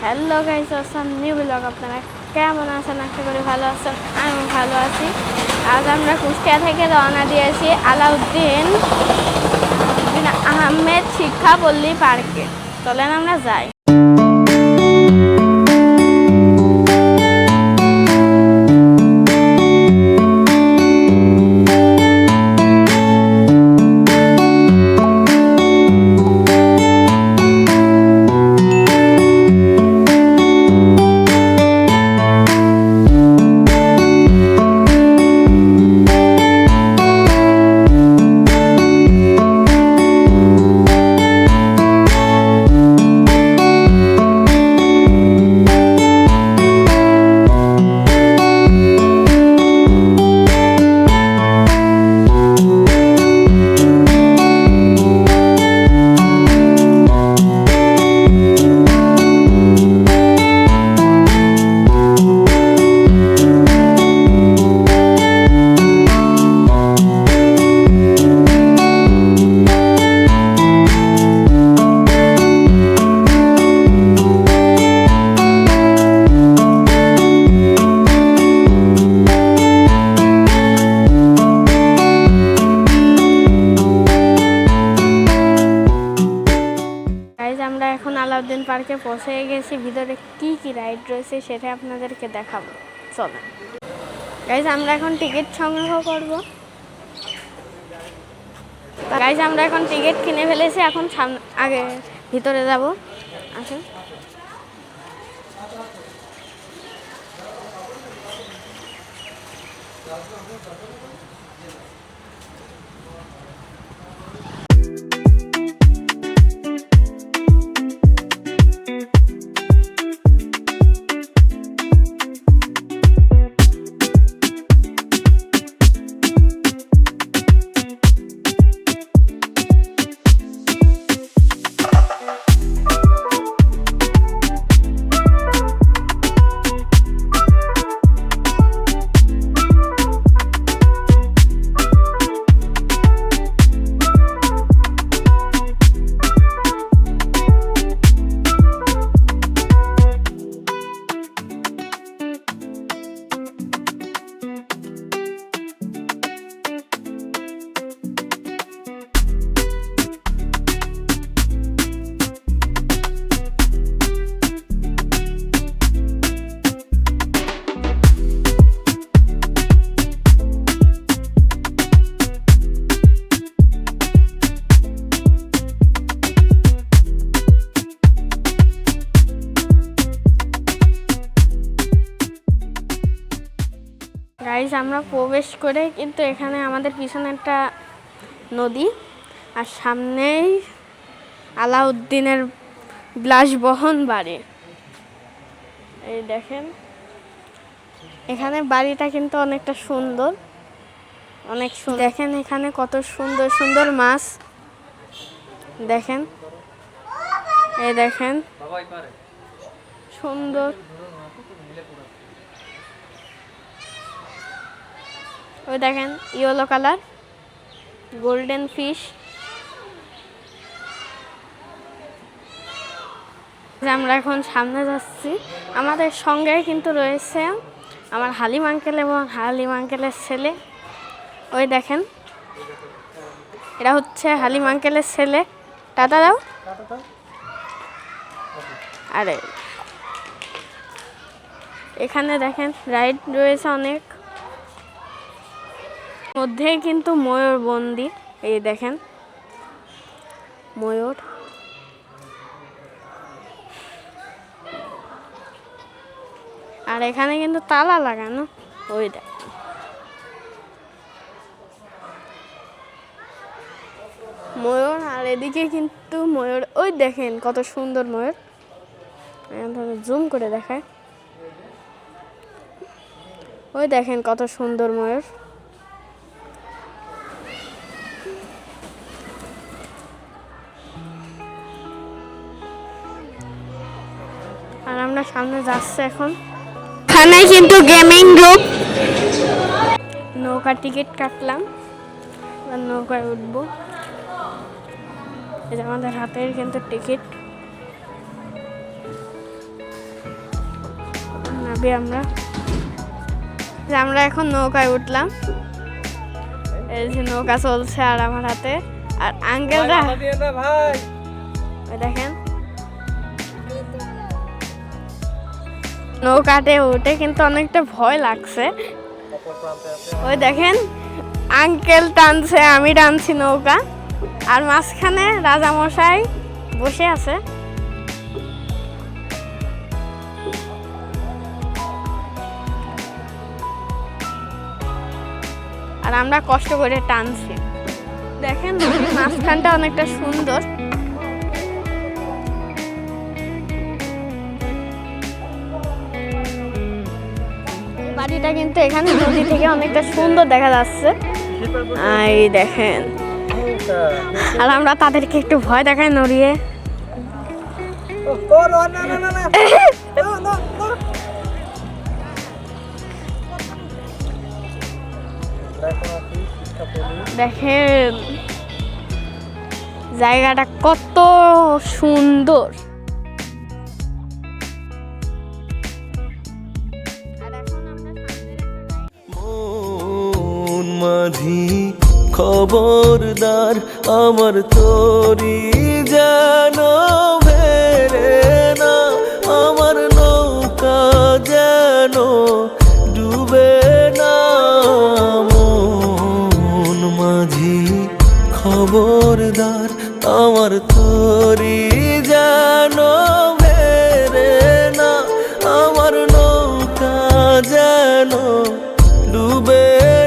Hello guys, আসসালাম new blog. আপনারা কেমন আছেন? আশা করি ভালো আছেন। আমি ভালো আছি। আজ আমরা কুষ্টিয়া থেকে রওনা দিয়েছি আলাউদ্দিন আহমেদ শিক্ষাপল্লী পার্কে। চলেন আমরা যাই। আমরা এখন আলাউদ্দিন পার্কে পৌঁছে গেছি। ভিতরে কি কি রাইড রয়েছে সেটা আপনাদেরকে দেখাবো। চলো গাইজ, আমরা এখন টিকিট সংগ্রহ করব। গাইজ, আমরা এখন টিকিট কিনে ফেলেছি। এখন আগে ভিতরে যাব। আসুন। গাইজ, আমরা প্রবেশ করে কিন্তু এখানে আমাদের পিছনে একটা নদী, আর সামনেই আলাউদ্দিনের বিলাসবহুল বাড়ি। এই দেখেন, এখানে বাড়িটা কিন্তু অনেকটা সুন্দর, অনেক সুন্দর। দেখেন এখানে কত সুন্দর সুন্দর মাছ। দেখেন, এই দেখেন সুন্দর। ওই দেখেন ইয়েলো কালার গোল্ডেন ফিশ। আমরা এখন সামনে যাচ্ছি। আমাদের সঙ্গে কিন্তু রয়েছে আমার হালিম আঙ্কেল এবং হালিম আঙ্কেলের ছেলে। ওই দেখেন, এরা হচ্ছে হালিম আঙ্কেলের ছেলে। টাটা দাও। আরে এখানে দেখেন রাইড রয়েছে অনেক, মধ্যে কিন্তু ময়ূর বন্দি। এই দেখেন ময়ূর। আর এখানে কিন্তু তালা লাগানো। ওই দেখ ময়ূর, আর এদিকে কিন্তু ময়ূর। ওই দেখেন কত সুন্দর ময়ূর। জুম করে দেখায়। ওই দেখেন কত সুন্দর ময়ূর। আর আমরা সামনে যাচ্ছি এখন। এখানে কিন্তু গেমিং গ্রুপ। নৌকা টিকিট কাটলাম, নৌকায় উঠবো। এই যে আমাদের হাতের কিন্তু টিকিট। নামবি আমরা। যে আমরা এখন নৌকায় উঠলাম, এই যে নৌকা চলছে আর আমার হাতে, আর আঙ্কেলরা দেখেন নৌকাতে উঠে কিন্তু অনেকটা ভয় লাগছে। ওই দেখেন আঙ্কেল টানছে, আমি টানছি নৌকা, আর মাঝখানে রাজামশাই বসে আছে। আর আমরা কষ্ট করে টানছি। দেখেন মাঝখানটা অনেকটা সুন্দর। বাড়িটা কিন্তু এখানে নদী থেকে অনেকটা সুন্দর দেখা যাচ্ছে। এই দেখেন, আর আমরা তাদেরকে একটু ভয় দেখাই নড়িয়ে। দেখেন জায়গাটা কত সুন্দর। মন মাঝি খবরদার আমার তোরি যেন ভেরে না, আমার নৌকা যেন ডুবে না। মন মাঝি খবরদার আমার তোরি যেন ভেরে না, আমার নৌকা যেন ডুবে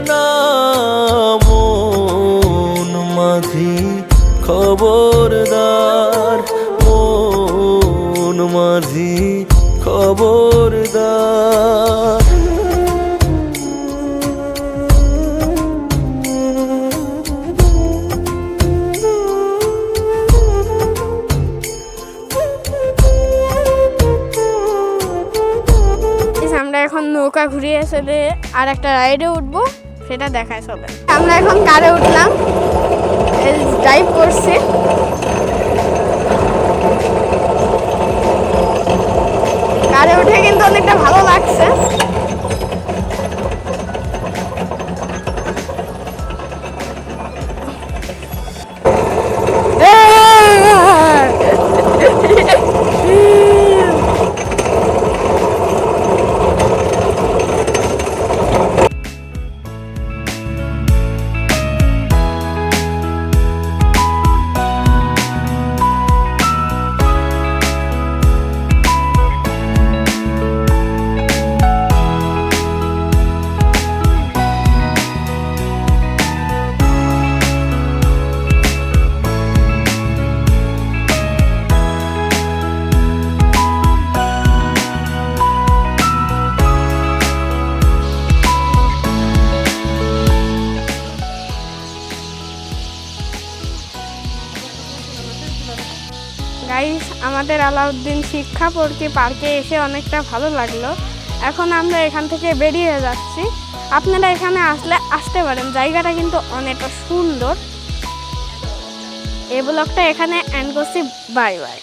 না। মন মাঝি খবরদার, মন মাঝি খবরদার। আমরা এখন নৌকা ঘুরিয়ে চলে আর একটা রাইডে উঠবো, সেটা দেখায় সবাই। আমরা এখন কারে উঠলাম, ড্রাইভ করছি। কারে উঠে কিন্তু অনেকটা ভালো লাগছে। গাইস, আমাদের আলাউদ্দিন শিক্ষা পার্কে এসে অনেকটা ভালো লাগলো। এখন আমরা এখান থেকে বেরিয়ে যাচ্ছি। আপনারা এখানে আসতে পারেন, জায়গাটা কিন্তু অনেকটা সুন্দর। এই ব্লগটা এখানে এন্ড করছি, বাই বাই।